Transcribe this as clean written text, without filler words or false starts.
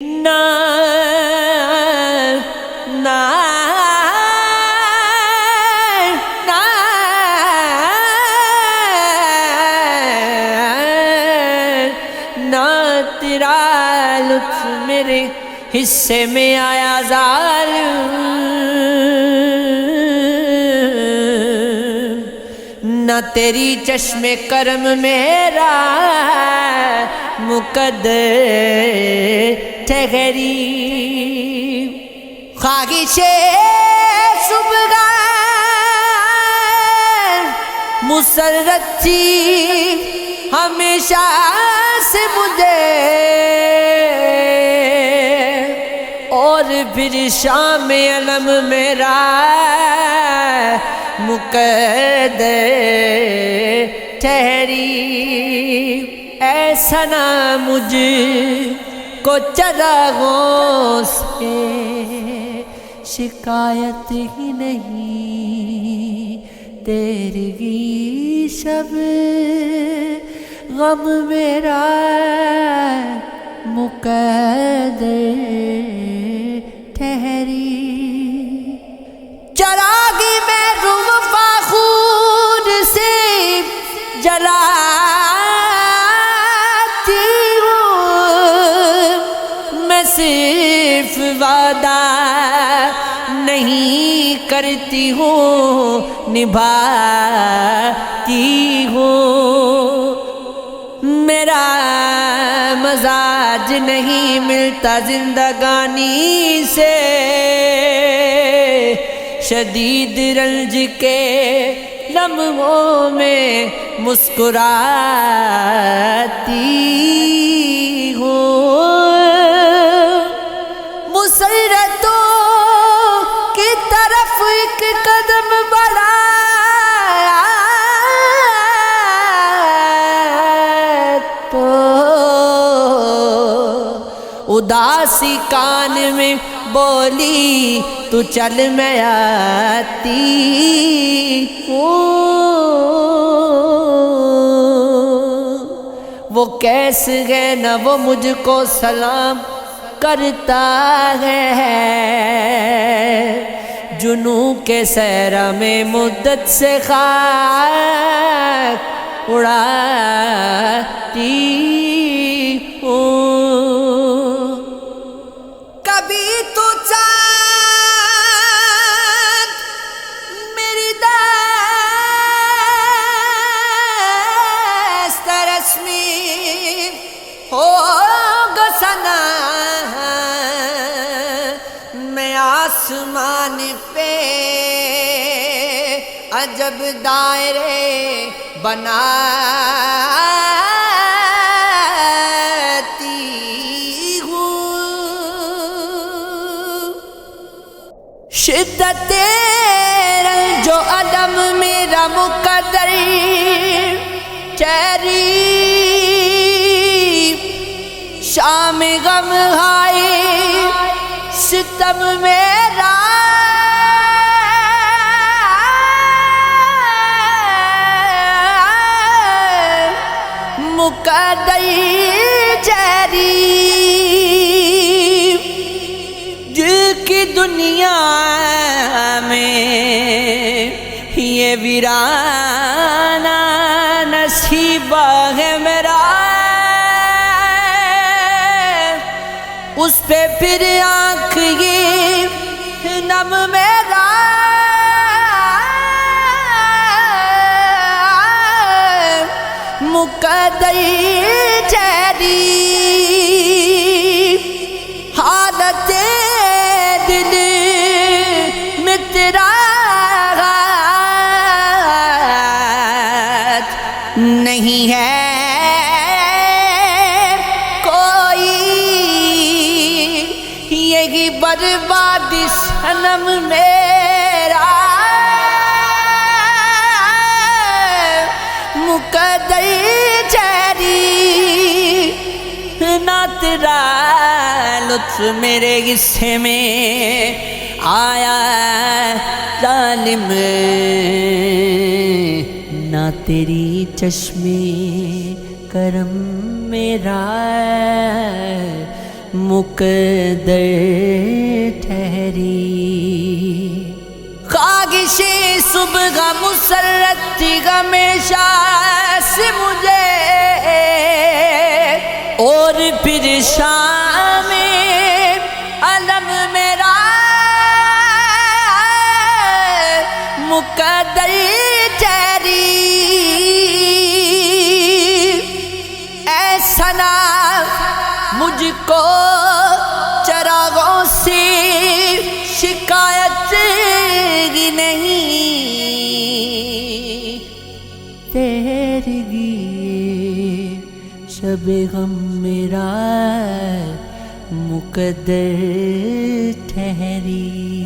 نا نا نا نا تیرا لطف میرے حصے میں آیا ظالم، نہ تیری چشم کرم میرا مقدر ٹھہری، خواہش صبح مسرت تھی ہمیشہ سے مجھے، اور پھر شام علم میرا مقدر ٹھہری، ایسا نہ مجھ کو چراغوں سے شکایت ہی نہیں، تیرگی شب غم میرا مقدر ٹھہری، چراغی میں روم فاخور سے جلاتی ہوں، میں صرف وعدہ نہیں کرتی ہوں، نبھاتی ہوں، میرا مزاج نہیں ملتا زندگانی سے، شدید رنج کے لمحوں میں مسکراتی ہوں، مسرتوں کی طرف ایک قدم بڑھایا تو اداسی کان میں بولی تو چل میں آتی ہوں، وہ کیسے ہے نہ وہ مجھ کو سلام کرتا ہے، جنوں کے صحرا میں مدت سے خاک اڑاتی ہوں، کبھی تو چاند میری دست رسمی ہوگا سنا، میں آسمان پہ عجب دائرے بناتی ہوں، شدت رنج و عدم میرا مقدر ٹھہری، شام غم ہائے ستم میرا مقدر جاری، دل کی دنیا میں یہ ویرانہ نصیبہ ہے میرا، اس پہ پھر آنکھ یہ نم میرا مقدر جاری، حالت دل میں تیرا نہیں ہے کوئی، یہی برباد صنم میرا مقدر جاری، نہ تیرا لطف میرے حصے میں آیا ظالم، نہ تیری چشم کرم میرا مقدر ٹھہری خواہش صبح مسرت تھی ہمیشہ سے مجھے اور پھر شام علم میرا مقدر ٹھہری اے ثنا مجھ کو چراغوں سے شکایت ہی نہیں تیرے لیے شب غم میرا مقدر ٹھہری